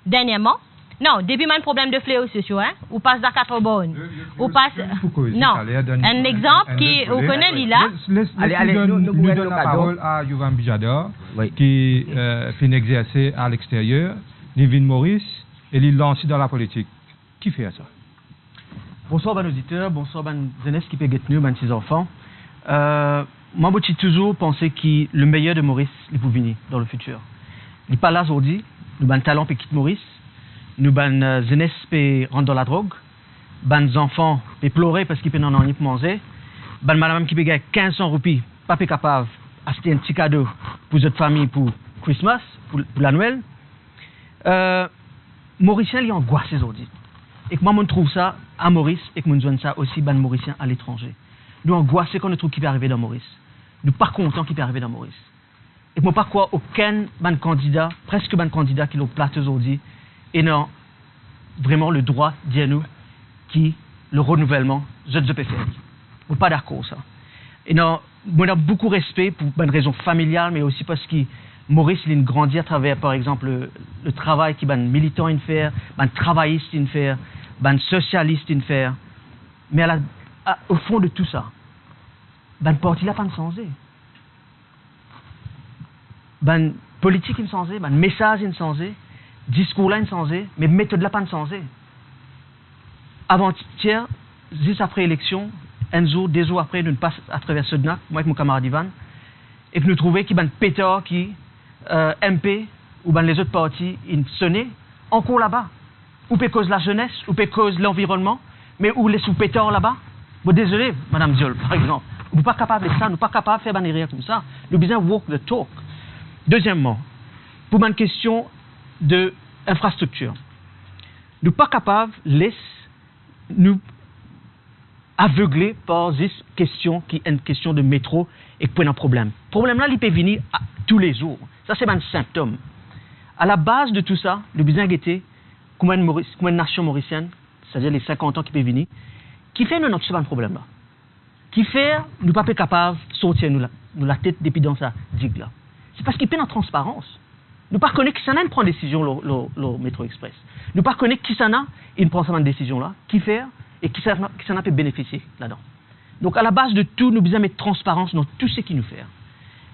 S11: dernièrement, non, depuis un problème de fléaux sociaux, hein, ou passe à Quatre-Bonnes, ou passe, non, un exemple qui, vous connaissez là.
S8: Allez, nous donnons la parole à Yoram Bijador, qui fait exercer à l'extérieur, Nivin Maurice, et il lance dans la politique. Qui fait ça?
S12: Bonsoir, mes auditeurs, bonsoir, mes jeunesse qui peut nous, mes petits enfants. Moi, j'ai toujours pensé que le meilleur de Maurice, il peut venir dans le futur. Il n'est pas là aujourd'hui, nous avons un talent pour quitter Maurice. Nous avons jeunesse qui rentre dans la drogue, nos enfants qui pleurer parce qu'ils n'ont rien pour manger, madame qui paye 1500 roupies, pas capable d'acheter un petit cadeau pour votre famille pour Christmas, pour la Noël. Mauricien, il est angoissé aujourd'hui. Et que moi, je trouve ça à Maurice et que je trouve ça aussi à Mauricien à l'étranger. Nous angoissés quand on trouve qui peut arriver dans Maurice. Nous pas contents qui peut arriver dans Maurice. Et que moi, pas quoi, aucun candidat, presque candidat qui est au plateau aujourd'hui, et non, vraiment le droit, dis-nous, qui le renouvellement, je peux faire. Je ne pas d'accord ça. Et non, moi, j'ai beaucoup de respect pour une raison familiale, mais aussi parce que Maurice, il a grandi à travers, par exemple, le travail qu'il y a un militant à faire, un travailliste à faire, un socialiste à faire. Mais au fond de tout ça, le parti n'a pas changé. La politique a changé, le message a changé. Discours là, il changé, mais méthode là, pas changé. Avant-hier, juste après l'élection, un jour, 2 jours après, nous passons à travers Sudnak, moi avec mon camarade Ivan, et que nous trouvions qu'il y a un pétard qui, MP, ou les autres partis, ils sonnaient encore là-bas. Ou peut cause la jeunesse, ou peut cause l'environnement, mais où les sous-pétards là-bas. Bon, désolé, Madame Diol, par exemple. Nous ne sommes pas capables de ça, nous ne sommes pas capables de faire des rien comme ça. Nous besoin walk the talk. Deuxièmement, pour une question d'infrastructure, nous ne sommes pas capables de laisser nous aveugler par cette question qui est une question de métro et qui est un problème. Le problème là, il peut venir tous les jours. Ça, c'est un symptôme. À la base de tout ça, le besoin était comme une nation mauricienne, c'est-à-dire les 50 ans qui peuvent venir, qui fait nous n'avons pas de problème là. Qui fait nous ne sommes pas capables de sortir nous la tête depuis dans sa digue là. C'est parce qu'il y a une transparence. Nous ne pas connaître qui s'en a une prend décision le métro express. Nous ne pas connaître qui s'en a une prend cette décision là, qui fait et qui s'en a peut bénéficier là-dedans. Donc à la base de tout, nous besoin mettre transparence dans tout ce qui nous fait.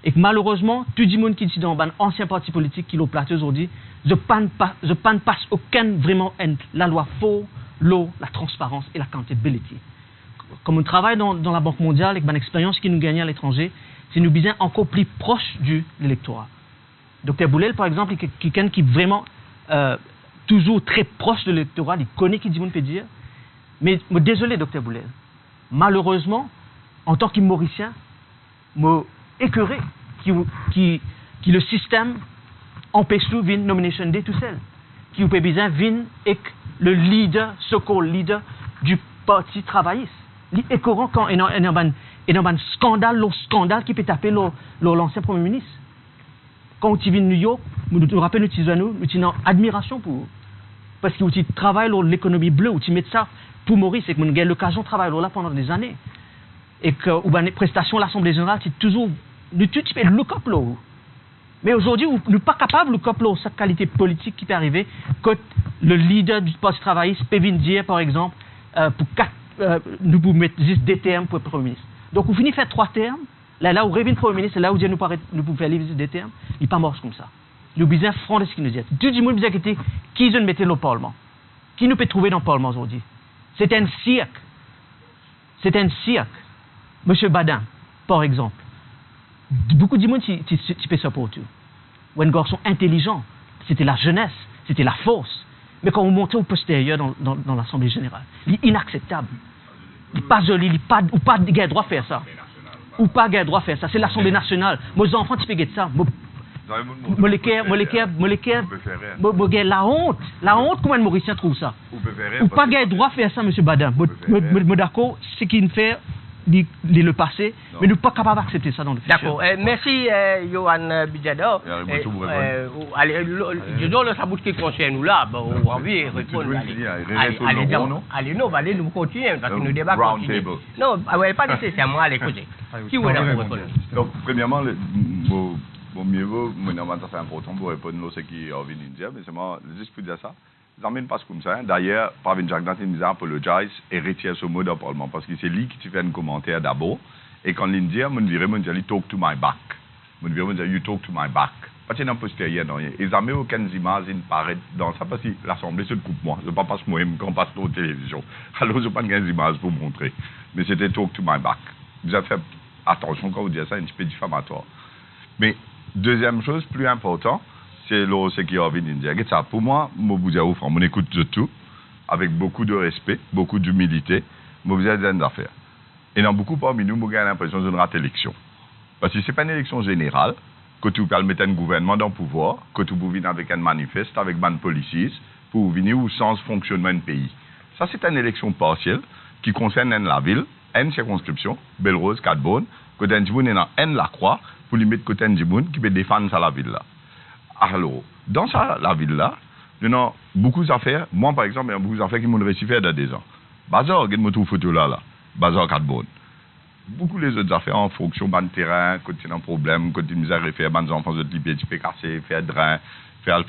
S12: Et que malheureusement, tout le monde qui est dans un ancien parti politique qui l'ont platé aujourd'hui, je ne passe aucun vraiment la loi pour l'eau, la transparence et la accountability. Comme on travaille dans la Banque mondiale, avec une expérience qui nous gagne à l'étranger, c'est nous besoin encore plus proche de l'électorat. Dr Boulel, par exemple, est quelqu'un qui est vraiment toujours très proche de l'électorat, il connaît qui dit on peut dire. Mais désolé, Dr Boulel, malheureusement, en tant que Mauricien, me écœuré qui le système empêche nous de nomination day tout seul. Qui vous peut besoin de avec le leader, so-called leader du parti travailliste. L'écœurant quand il y a un scandale qui peut taper l'ancien Premier ministre. Quand tu viens de New York, nous rappelons nous avons une admiration pour vous. Parce que tu travailles dans l'économie bleue, où tu mets ça pour Maurice, et que nous avons l'occasion de travailler là pendant des années. Et que les prestations de l'Assemblée générale, c'est toujours. Nous tu peux look up là. Mais aujourd'hui, nous ne sommes pas capables de look up là, cette qualité politique qui peut arriver, quand le leader du Parti travailliste peut venir dire, par exemple, nous pouvons mettre juste des termes pour le Premier ministre. Donc, vous finissez faire 3 termes, là où revient le Premier ministre, là où nous pouvons faire les des termes, il n'est pas mort comme ça. Nous besoin franc de ce qu'il nous dit. Tout le monde besoin qui nous mettait au Parlement. Qui nous peut trouver dans le Parlement aujourd'hui? C'est un cirque. C'est un cirque. Monsieur Badin, par exemple. Beaucoup de monde qui peut supporter. Ou un garçon intelligent. C'était la jeunesse, c'était la force. Mais quand on montait au postérieur dans l'Assemblée générale, il est inacceptable. Il n'est pas joli, ou pas de droit de faire ça. Ou pas de droit de faire ça. C'est l'Assemblée nationale. Mes enfants, tu peux faire ça. La honte, comment un Mauricien trouve ça? Ou pas de droit de faire ça, M. Badin. D'accord, ce qu'il fait, le passé, mais nous ne sommes pas capables d'accepter ça dans le futur.
S7: D'accord. Merci, Johan Bidjador. Allez, je donne le sabot qui concerne nous là. On va répondre. Allez, non, allez, nous continuons parce que nous débattons. Non, pas nécessairement à l'écouter. Qui vous répondre?
S1: Donc, premièrement, mieux vaut, c'est important pour répondre à ce qui est venu dire, mais c'est moi, juste pour dire ça. Ça ne passe comme ça. D'ailleurs, Pravin Jagdanth nous a apologise et retire ce mot dans le Parlement parce que c'est lui qui fait un commentaire d'abord. Et quand il dit, je dirais, talk to my back. Je dirais, you talk to my back. Parce qu'il y a un postérieur dans rien. Ils n'ont aucune image paraît dans ça parce que l'Assemblée se coupe moi. Je ne pas passer moi quand on passe dans la télévision. Alors, je n'ai pas une image pour montrer. Mais c'était talk to my back. Vous avez fait attention quand vous dites ça, un petit peu diffamatoire. Mais, deuxième chose, plus important, c'est ce qui a envie de dire. Pour moi, je vous dis, on écoute de tout, avec beaucoup de respect, beaucoup d'humilité, je vous dis des affaires. Et dans beaucoup parmi nous, j'ai l'impression de rate l'élection. Parce que ce n'est pas une élection générale, que tu peux mettre un gouvernement dans le pouvoir, que tu peux venir avec un manifeste, avec une policiers, pour venir au sens fonctionnement du pays. Ça, c'est une élection partielle qui concerne la ville, une circonscription, Belle-Rose, Cadbonne, que tu as une la croix, pour lui mettre côté de qui peut défendre ça la ville là. Alors, dans la ville-là, il y a beaucoup d'affaires. Moi, par exemple, il y a beaucoup d'affaires qui m'ont réussi à faire dans 2 ans. Bazar, il y a une photo là. Bazar 4 bonnes. Beaucoup les autres affaires en fonction de terrain, quand il y a un problème, quand il y a faire des enfants de libérer, tu peux casser, faire drain, faire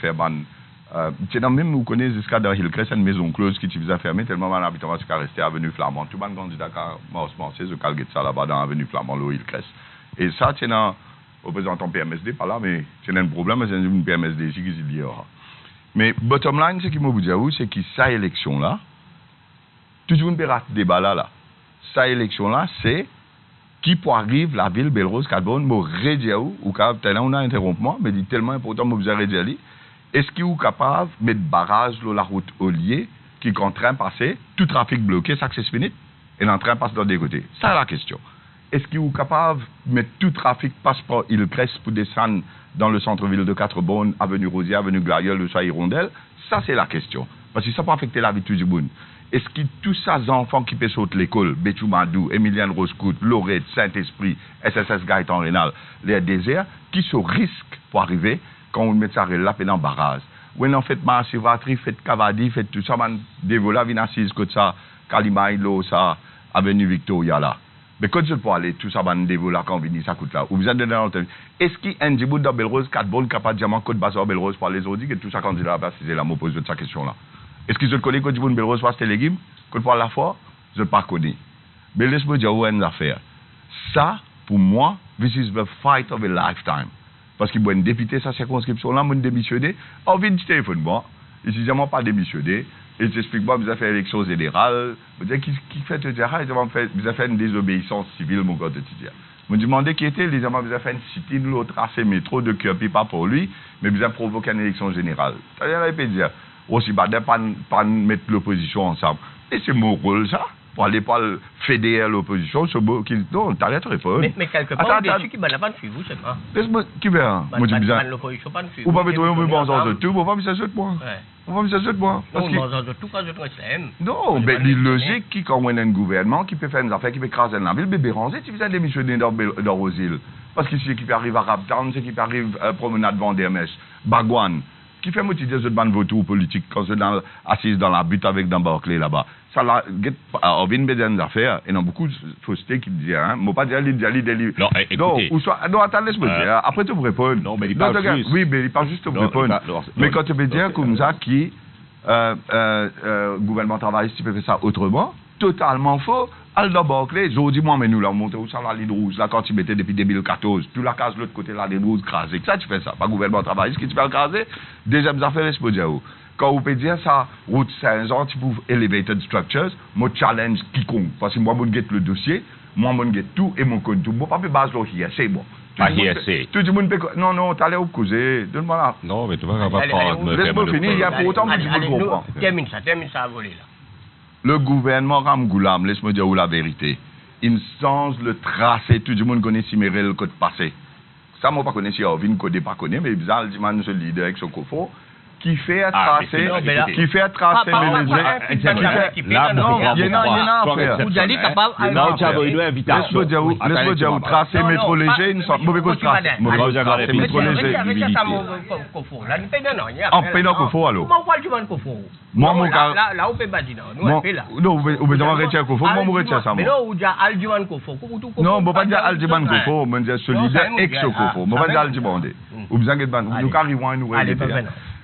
S1: même, vous connaissez jusqu'à dans Hillcrest, une maison close qui t'y fermer, tellement mon habitant va rester à Avenue Flamand. Tout le monde candidat qui m'a pensé, je calgue ça là-bas dans Avenue Flamand, le Hillcrest. Et ça, c'est un représentant PMSD, pas là, mais c'est un problème, c'est une PMSD ici qui se dit. Mais, bottom line, ce qui m'a dit, c'est que cette élection-là, tout le monde peut rater débat là. Cette élection-là, c'est qui pour arriver la ville Belle-Rose, Cadbonne, me redire ou peut-être on a interrompu moi, mais c'est tellement important, me vous redire. Est-ce qu'il est capable de mettre barrage sur la route Ollier qui est en train de passer, tout trafic bloqué, ça c'est fini, et en train de passer dans des côtés? C'est la question. est-ce qu'il est capable de mettre tout trafic passe par Hillcrest pour descendre dans le centre-ville de Quatre-Bornes, avenue Rosier, avenue Glaïeul, ou soit Hirondelle? Ça, c'est la question. Parce que ça peut affecter la vie de tout le monde. Est-ce que tous ces enfants qui peuvent sauter l'école, Béchou Madou, Emilienne Roscout, Lorette, Saint-Esprit, SSS Gaëtan Rénal, les déserts, qui se risquent pour arriver quand on met ça là, dans le barrage? Oui, en fait, Massivatri, fait Cavadi, fait tout ça, man, dévola, vin assise, comme ça, Kalimaïlo, ça, avenue Victoria là. Mais quand je peux aller, tout ça, man, dévola, quand on vient, ça coûte là. Ou vous êtes dans l'antenne. Est-ce qu'il y a un djibout dans Belle-Rose, 4 bonnes, capable de diamant, code base Belle-Rose pour les autres, que tout ça, quand il a là, c'est là, me pose cette question là. Est-ce que je connais quand djibout Belle-Rose, parce que c'est légumes, quand pour la fois, je ne pas connais. Mais laisse-moi dire où est l'affaire. Ça, pour moi, this is the fight of a lifetime. Parce qu'il y a un député, sa circonscription là, mon démissionné, on vient du téléphone, moi, il dit, moi pas démissionné, et j'explique, moi, vous avez fait élection générale, vous dites, qui fait te dire, vous avez fait une désobéissance civile, mon gars, de te dire. Vous me demandez qui était, les amants, vous avez fait une cité, l'autre tracé métro de Kirby, pas pour lui, mais vous avez provoqué une élection générale. C'est-à-dire, il peut dire, aussi, pas mettre l'opposition ensemble. Et c'est mon rôle, ça. Pour aller pas fédérer l'opposition, non, t'arrêtes de répondre.
S7: Mais quelque part, dessus qui va pas de suivre, c'est pas.
S1: Laisse-moi, qui va? Moi, je dis bien.
S7: L'opposition pas de suivre.
S1: Ou pas mettre un peu de tout, ou pas mettre ça de moi. On va mettre ça de moi.
S7: Non, de tout quand je trouve ça.
S1: Non, mais il est logique qui, quand on a un gouvernement qui peut faire des affaires, qui peut écraser la ville, bébé Ranger, tu faisais démissionner dans Rosil. Parce que c'est qui peut arriver à Raptown, c'est qui peut arriver à Promenade Vendémèche, Bagouane. Qui fait moitié des autres bandes vautours politiques quand je suis assise dans la butte avec dans Barclay là-bas. Ça l'a on vient de des affaires et il y a beaucoup de faussetés qui disent hein, moi pas dire des livres.
S6: Non, écoutez.
S1: Non, attends, laisse-moi dire. Après tu vous répondre.
S6: Non, mais il parle juste.
S1: Oui, mais il parle juste pour répondre. Mais quand tu veux dire comme ça qui gouvernement travailliste, tu peux faire ça autrement, totalement faux. Aldo Barclay, j'ai dit, moi, mais nous, là, on montait où ça, la ligne rouge, là, quand tu mettais depuis 2014, tu la cases de l'autre côté, la ligne rouge, crasée. Ça, tu fais ça. Pas gouvernement travailliste qui tu fais craser. Deuxième affaire, laisse-moi dire où. Quand vous pouvez dire ça, route Saint-Jean, tu peux elevated structures, moi, challenge quiconque. Parce que moi, je get le dossier, moi, je get tout et mon compte tout. Moi, pas de base, là, hier, c'est bon.
S6: Pas hier, c'est.
S1: Tout le monde peut. Non, t'allais au cousin. Donne-moi là.
S6: Non, mais tu vas pas prendre.
S1: Laisse-moi finir, il y a pour autant que tu le comprends.
S7: Termine ça à voler, là.
S1: Le gouvernement Ramgoulam, laisse-moi dire où la vérité. Il change le tracé, tout le monde connaît Simérel le code passé. Ça, moi, pas connais si Orvin code pas connaît, mais bizarre, le man, ce leader avec ce cofo, qui fait un tracé, mais là, il y a une affaire.
S7: Vous allez capable,
S1: laisse-moi dire où tracé métro léger, une sorte mauvais cause tracé. Mauvais tracé métro léger. En payant cofo, alors. Moi, mon gars.
S7: Là, on peut pas dire non.
S1: Non, vous pouvez retirer cofo, moi, je retire ça.
S7: Mais non, vous dites Aljiman Kofo.
S1: Non, je ne pas dire Aljiman Kofo, je dis solidaire ex-Kofo. Je ne pas dire Aljiman. Vous vous inquiétez pas, nous arrivons à nous réaliser.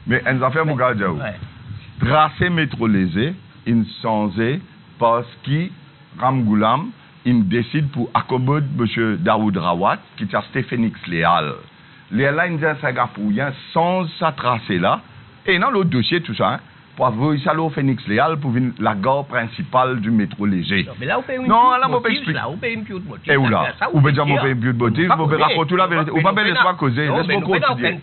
S1: Mais une affaire, mon gars, tracé métro léger, il changé parce que Ramgoulam, il décide pour accommoder M. Daoud Rawat, qui est à Stéphanie Léal. L'airline de Singapourien sans sa tracé là, et dans l'autre dossier, tout ça, pour avoir ça au Phoenix Léal pour venir la gare principale du métro léger.
S7: Non, mais là, on paye une
S1: motif.
S7: Là, on paye une pute motif.
S1: Et où là? Ou bien on paye une pute motif, on peut raconter la vérité. Ou pas laisse-moi causer, laisse-moi continuer.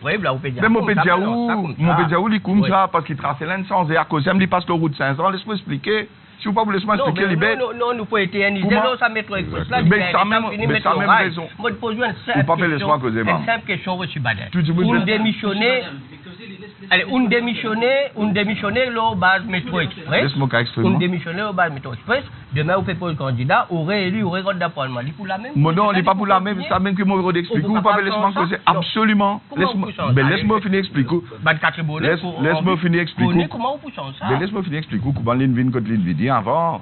S1: Mais mon pédia où, il comme ça, parce qu'il trace l'un sans et à cause, il passe le route 500, laisse-moi expliquer. Si vous ne pouvez pas laisser expliquer, libère.
S7: Non, nous pouvons éterniser, ça métro express là.
S1: Mais ça même raison.
S7: Moi, je pose une simple question, M. Badet. Vous démissionnez. Allez, on démissionner au base métro express. On démissionner au base métro express. Demain, vous faites pour le candidat, aurait élu, aurait rendu d'appointement. Il est pour la même.
S1: Non, il n'est pas pour la même. Ça même que moi, je explique. Vous ne pouvez pas laisser causer. Absolument. Laisse-moi finir expliquer. Laisse-moi finir expliquer.
S7: Comment vous poussez ça?
S1: Laisse-moi finir expliquer comment l'Invin contre l'Invidi avant.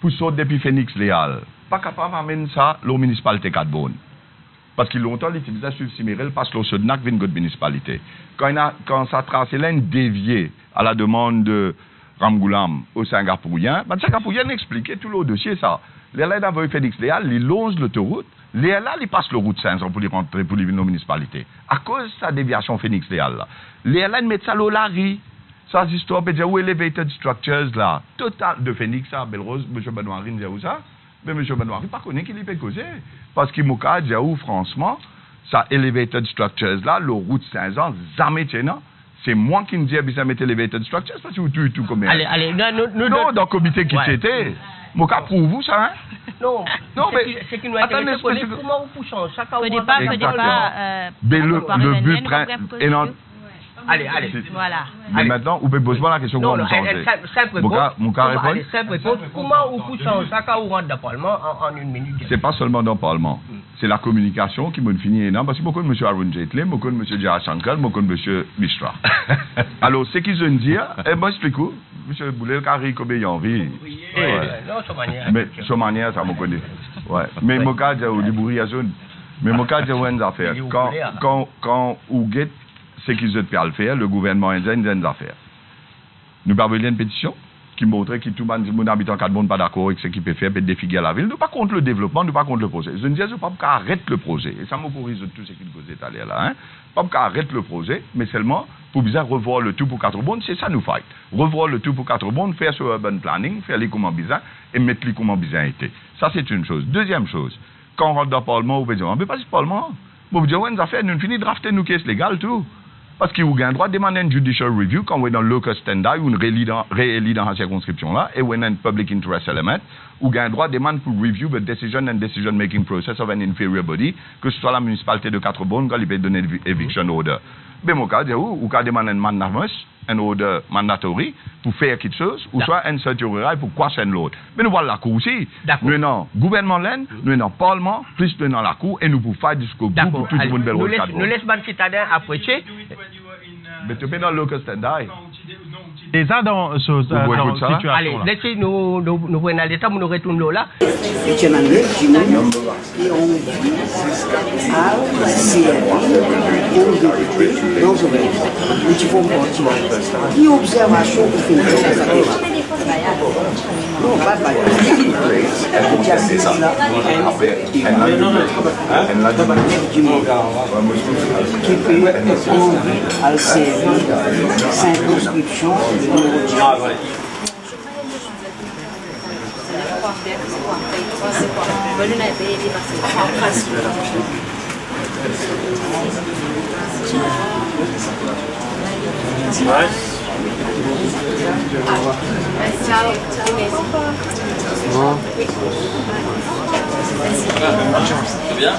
S1: Pour sortir depuis Phoenix Léal. Pas capable d'amener ça au municipalité Quatre-Bornes. Parce que longtemps, l'utilisation sur Simérel passe le Sodnac vient de municipalité. Quand ça trace là, dévié à la demande de Ramgoulam au Singapourien, le Singapourien expliquait tout le dossier ça. Les là, d'abord, Félix Léal, ils longent l'autoroute. Les là, ils passent le route 500 pour les rentrer, pour les venir aux municipalités. À cause de sa déviation Phoenix Léal là. Les là, ils mettent ça au Larry. Ça, c'est histoire, peut dire, où elevated structures là. Total de Phoenix, ça, Belle-Rose, M. Benoît Rine, dit où ça? Mais M. Benoît, il ne connaît pas qu'il peut causer. Parce qu'il m'a dit, franchement, ça elevated structures là, le route 500, jamais tient, c'est moi qui me dis, bien, mettre elevated structures, parce que vous tout combien.
S7: Allez,
S1: non, dans le comité qui c'était. Moi, pour vous, ça, hein?
S7: Non,
S1: mais
S7: c'est qui nous intéresse, comment vous changer ça?
S11: Au départ,
S1: le but, et non,
S7: allez.
S11: Voilà.
S1: Mais maintenant, vous pouvez poser la question comment vous changez. Mon cas répond.
S7: Comment vous changez ça quand vous rentrez dans le Parlement en une minute?
S1: C'est pas seulement dans le Parlement. C'est la communication qui me finit énorme. Parce que beaucoup de M. Arun Jaitley, beaucoup de M. Jayashankar, beaucoup de M. Mishra. Alors, ce qu'ils ont dit, moi, explique-vous. M. Boulel, Kari, Kobe, Yanvi. Mais, son manière, ça me connaît. Ouais. Mais, mon cas, j'ai eu mais mon cas, j'ai eu une affaire. Quand vous guettez ce qu'ils ont pu le faire, le gouvernement indien, des affaires. Nous avons une pétition qui montrait que tout le monde habitant 4 monde pas d'accord avec ce qu'il peut faire, peut défigurer la ville. Nous ne sommes pas contre le développement, nous ne sommes pas contre le projet. Je ne dis pas qu'on arrête le projet. Et ça m'autorise tout ce qu'il vous est allé là. Hein? Pas qu'on arrête le projet, mais seulement pour bien revoir le tout pour 4 bondes, c'est ça nous fight. Revoir le tout pour 4 bondes, faire ce urban planning, faire les comment bizarre et mettre les comment bizarre été. Ça, c'est une chose. Deuxième chose, quand on rentre dans le Parlement, on peut dire, on ne peut pas ce Parlement. On peut dire, ouais, nous avons fait, nous finissons de drafter nos caisses légales, tout. Parce qu'il y a un droit de demander une judicial review quand on est dans le locus standi, ou une réélit dans la circonscription là, et on a un public interest element, ou il y a un droit de demander pour review the decision and decision making process of an inferior body, que ce soit la municipalité de 4 bonnes, quand il peut donner eviction order. Mais mon cas, ou quand demande un order mandatory pour faire quelque chose, ou soit un certificat pour quoi c'est l'autre. Mais nous voilà la cour aussi. Nous avons le gouvernement, nous avons le Parlement, plus nous avons la cour, et nous pouvons faire jusqu'au bout pour tout le monde.
S7: Nous laissons les citadins approcher.
S1: Mais tu es dans le locus standi.
S10: Déjà dans cette situation.
S7: Allez, laissez-nous prendre l'état, nous retournons là.
S13: E observação que fez não vai al servir circonscription
S5: Ciao.
S13: Bon.
S5: Bien.